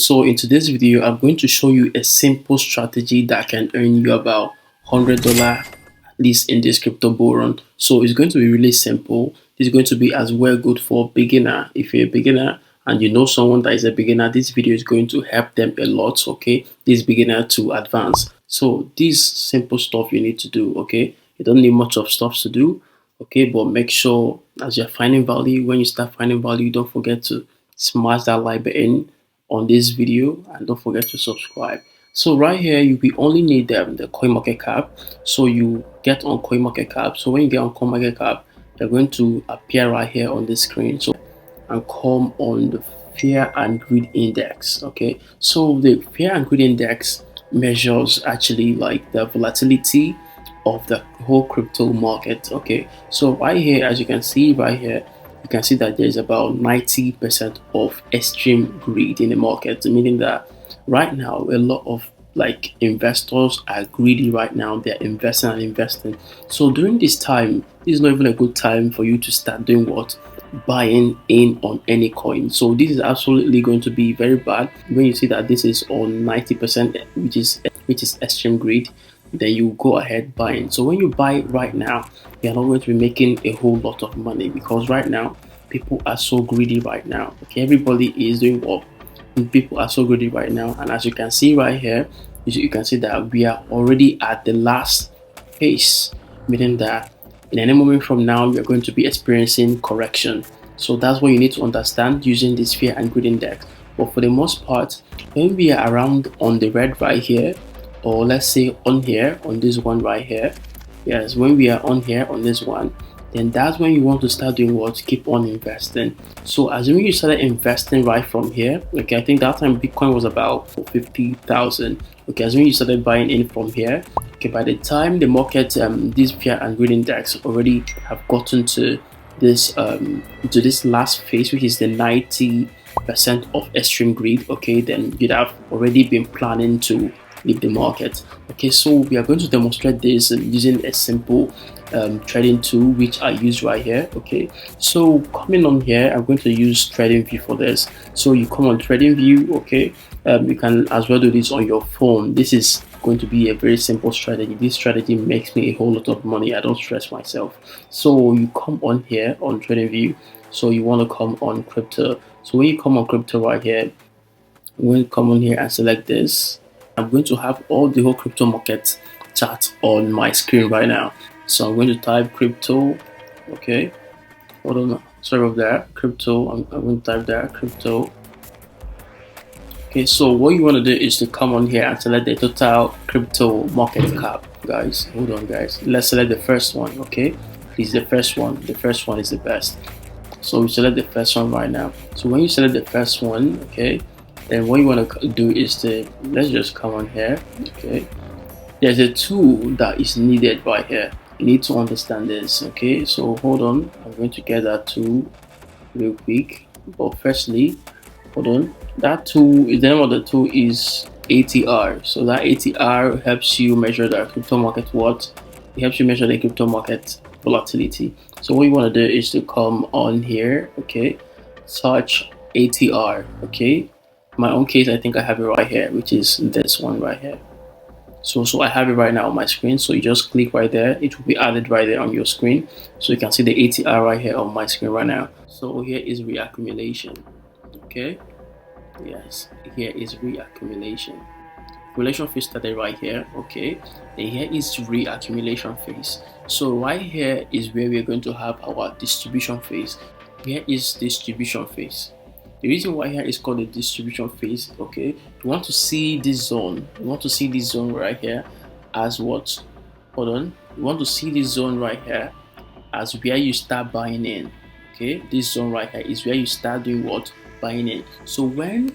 So in today's video, I'm going to show you a simple strategy that can earn you about $100 at least in this crypto bull run. So it's going to be really simple. It's going to be as well good for beginner. If you're a beginner and you know someone that is a beginner, this video is going to help them a lot. Okay, this beginner to advance. So this simple stuff you need to do. Okay, you don't need much of stuff to do. Okay, but make sure as you're finding value, when you start finding value, don't forget to smash that like button on this video and don't forget to subscribe. So right here you will only need the coin market cap. So you get on coin market cap. So when you get on coin market cap, they're going to appear right here on the screen. So and come on the fear and greed index. Okay, so the fear and greed index measures actually like the volatility of the whole crypto market. Okay, so right here, as you can see right here, you can see that there's about 90% of extreme greed in the market, meaning that right now a lot of like investors are greedy right now. They're investing and investing. So during this time, this is not even a good time for you to start doing what? Buying in on any coin. So this is absolutely going to be very bad when you see that this is on 90%, which is extreme greed. Then you go ahead buying. So when you buy right now, you're not going to be making a whole lot of money because right now people are so greedy right now. Okay, everybody is doing what? People are so greedy right now, and as you can see right here, you can see that we are already at the last phase, meaning that in any moment from now we are going to be experiencing correction. So that's what you need to understand using this fear and greed index. But for the most part, when we are around on the red right here, or let's say on here on this one right here, yes, when we are on here on this one, then that's when you want to start doing what? Keep on investing. So assuming you started investing right from here, okay, I think that time Bitcoin was about 50,000. okay, assuming you started buying in from here, okay, by the time the market this fear and greed index already have gotten to this last phase, which is the 90% of extreme greed, okay, then you'd have already been planning to leave the market. Okay, so we are going to demonstrate this using a simple trading tool which I use right here. Okay, so coming on here, I'm going to use trading view for this. So you come on trading view. Okay, you can as well do this on your phone. This is going to be a very simple strategy. This strategy makes me a whole lot of money. I don't stress myself. So you come on here on trading view. So you want to come on crypto. So when you come on crypto right here, when you come on here and select this, I'm going to have all the whole crypto market chart on my screen right now. So I'm going to type crypto. Okay, hold on, sorry about that. Crypto. I'm going to type that crypto. Okay, so what you want to do is to come on here and select the total crypto market cap. Guys, hold on, guys. Let's select the first one. Okay, please, the first one. The first one is the best. So we select the first one right now. So when you select the first one, okay, then what you want to do is to let's just come on here. Okay, there's a tool that is needed right here. You need to understand this. Okay, so hold on, I'm going to get that tool real quick. But firstly, hold on, that tool is the name of the tool is ATR. So that ATR helps you measure the crypto market. What it helps you measure the crypto market volatility. So what you want to do is to come on here. Okay, search ATR. Okay, my own case, I think I have it right here, which is this one right here. So I have it right now on my screen. So you just click right there, it will be added right there on your screen. So you can see the ATR right here on my screen right now. So here is reaccumulation. Okay, yes, here is reaccumulation. Accumulation phase started right here. Okay, then here is reaccumulation phase. So right here is where we're going to have our distribution phase. Here is distribution phase. The reason why here is called the distribution phase, okay, you want to see this zone. You want to see this zone right here as what? Hold on. You want to see this zone right here as where you start buying in. Okay, this zone right here is where you start doing what? Buying in. So when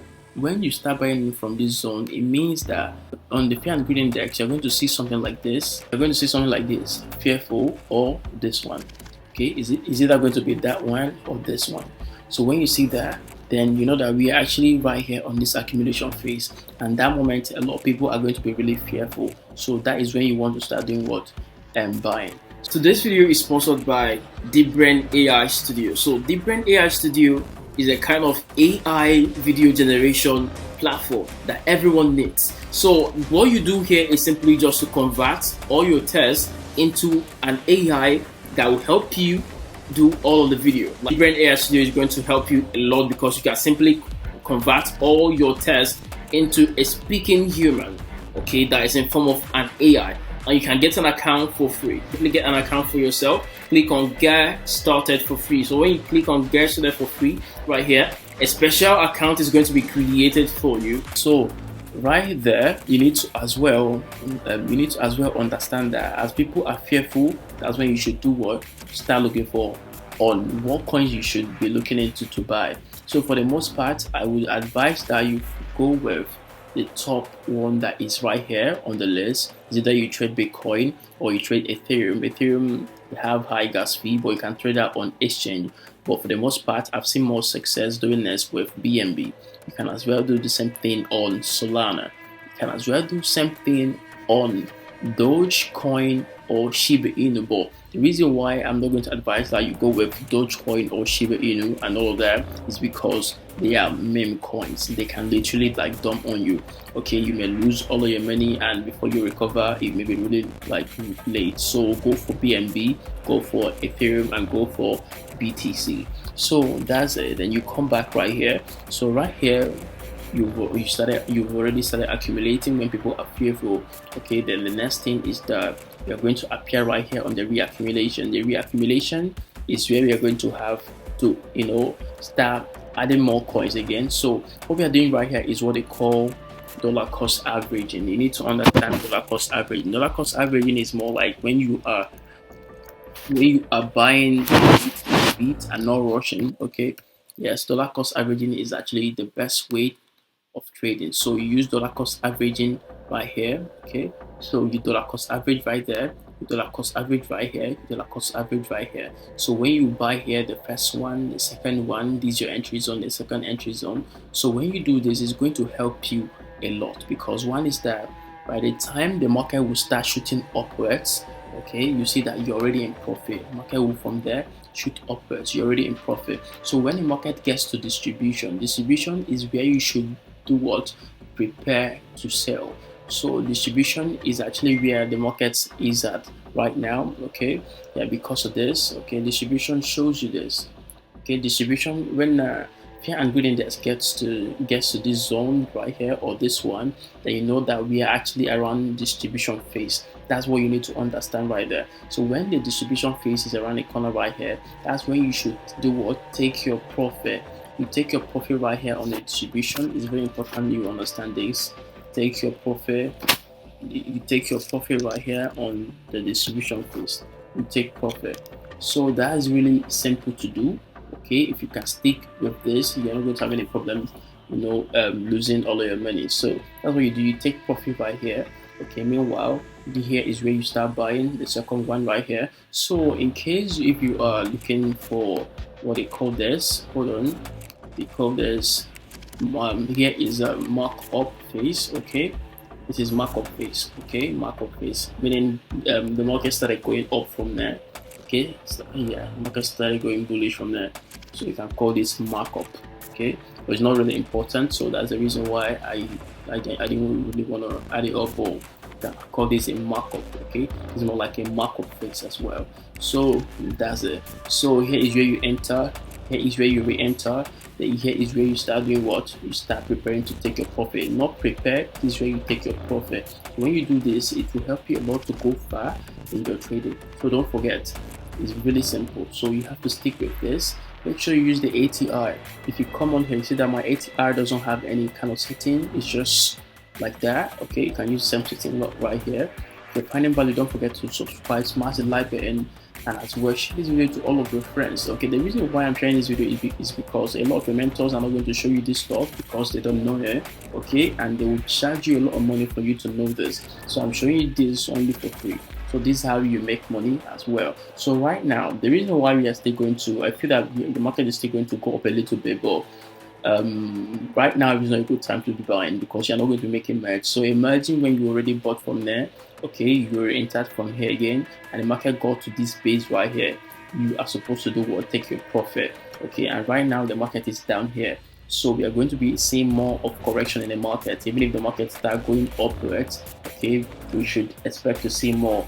you start buying in from this zone, it means that on the fear and greed index, you're going to see something like this. You're going to see something like this, fearful, or this one. Okay, is it going to be that one or this one? So when you see that, then you know that we are actually right here on this accumulation phase, and that moment a lot of people are going to be really fearful. So that is when you want to start doing what? Buying. So this video is sponsored by DeepBrain AI Studio. So DeepBrain AI Studio is a kind of AI video generation platform that everyone needs. So what you do here is simply just to convert all your tests into an AI that will help you do all of the video. Like Brain AI Studio is going to help you a lot because you can simply convert all your tests into a speaking human, okay, that is in form of an AI, and you can get an account for free. Simply get an account for yourself. Click on Get Started for free. So when you click on Get Started for free right here, a special account is going to be created for you. So right there, you need to as well understand that as people are fearful, that's when you should do what? Start looking for on what coins you should be looking into to buy. So for the most part, I would advise that you go with the top one that is right here on the list. Is either you trade Bitcoin or you trade Ethereum. Ethereum have high gas fee, but you can trade that on exchange. But for the most part, I've seen more success doing this with BNB. You can as well do the same thing on Solana. You can as well do the same thing on Dogecoin or Shiba Inu. But the reason why I'm not going to advise that you go with Dogecoin or Shiba Inu and all of that is because they are meme coins. They can literally like dump on you. Okay, you may lose all of your money, and before you recover, it may be really like late. So go for BNB, go for Ethereum, and go for BTC. So that's it. Then you come back right here. So right here, you've already started accumulating when people are fearful. Okay, then the next thing is that you're going to appear right here on the reaccumulation. The reaccumulation is where we are going to have to start adding more coins again. So what we are doing right here is what they call dollar cost averaging. You need to understand dollar cost averaging. Dollar cost averaging is more like when you are buying beat and not rushing. Okay, yes, dollar cost averaging is actually the best way of trading. So you use dollar cost averaging right here. Okay, so you dollar cost average right there, you dollar cost average right here, you dollar cost average right here. So when you buy here, the first one, the second one, this is your entry zone, the second entry zone. So when you do this, it's going to help you a lot, because one is that by the time the market will start shooting upwards, okay, you see that you're already in profit. Market will from there shoot upwards, you're already in profit. So when the market gets to distribution is where you should do what? Prepare to sell. So distribution is actually where the market is at right now. Okay, yeah, because of this. Okay, distribution shows you this. Okay, distribution, when fear and greed index gets to this zone right here, or this one, then you know that we are actually around distribution phase. That's what you need to understand right there. So when the distribution phase is around the corner right here, that's when you should do what? Take your profit. You take your profit right here on the distribution. It's very important you understand this. Take your profit. You take your profit right here on the distribution phase. You take profit. So that is really simple to do. Okay, if you can stick with this, you're not going to have any problems, losing all of your money. So that's what you do. You take profit right here. Okay, meanwhile, here is where you start buying the second one right here. So in case if you are looking for what they call this, hold on, they call this here is a markup phase. Okay, this is markup phase. Okay, markup phase, meaning the market started going up from there. Okay, so yeah, market started going bullish from there, so you can call this markup. Okay, but it's not really important, so that's the reason why I didn't really want to add it up or call this a markup. Okay, it's more like a markup phase as well. So that's it. So here is where you enter, here is where you re-enter, then here is where you start doing what? You start preparing to take your profit. Not prepare, this is where you take your profit. When you do this, it will help you a lot to go far in your trading. So don't forget, it's really simple. So you have to stick with this. Make sure you use the ATR. If you come on here, you see that my ATR doesn't have any kind of setting. It's just like that. Okay, you can use the same setting right here. If you're finding value, don't forget to subscribe, smash the like button, and as well share this video to all of your friends. Okay, the reason why I'm sharing this video is because a lot of your mentors are not going to show you this stuff because they don't know it. Okay, and they will charge you a lot of money for you to know this. So I'm showing you this only for free. So this is how you make money as well. So right now, the reason why we are still going to, I feel that the market is still going to go up a little bit, but right now is not a good time to be buying because you're not going to make a merge. So imagine when you already bought from there, okay, you're entered from here again, and the market got to this base right here. You are supposed to do what? Take your profit. Okay, and right now the market is down here. So we are going to be seeing more of correction in the market. Even if the market start going upwards, okay, we should expect to see more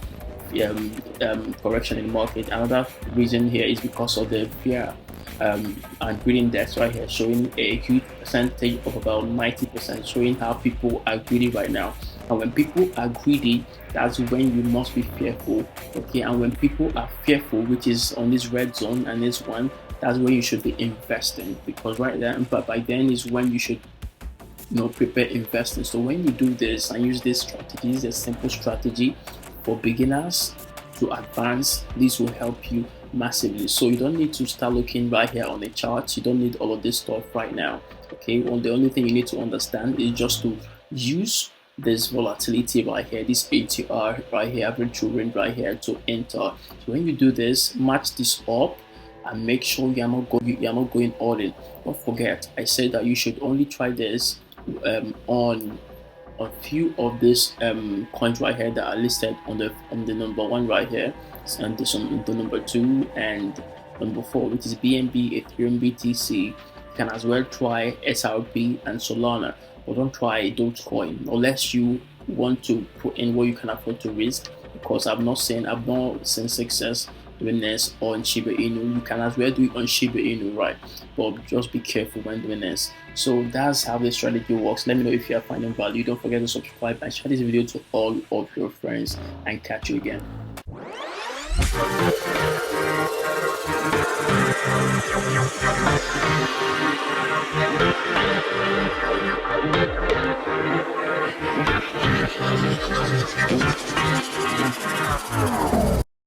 correction in the market. Another reason here is because of the fear and greed index right here, showing a huge percentage of about 90%, showing how people are greedy right now. And when people are greedy, that's when you must be fearful. Okay, and when people are fearful, which is on this red zone and this one, that's where you should be investing, because right then, but by then is when you should prepare investing. So when you do this and use this strategy, this is a simple strategy for beginners to advance. This will help you massively. So you don't need to start looking right here on the charts. You don't need all of this stuff right now. Okay, well, the only thing you need to understand is just to use this volatility right here, this ATR right here, average true range right here, to enter. So when you do this, match this up and make sure you're not going all in. Don't forget, I said that you should only try this on a few of these coins right here that are listed on the number one right here, and this on the number two and number four, which is BNB, Ethereum, BTC. You can as well try SRP and Solana, but don't try Dogecoin unless you want to put in what you can afford to risk, because I've not seen success doing this on Shiba Inu. You can as well do it on Shiba Inu, right? But just be careful when doing this. So that's how this strategy works. Let me know if you are finding value. Don't forget to subscribe and share this video to all of your friends, and catch you again.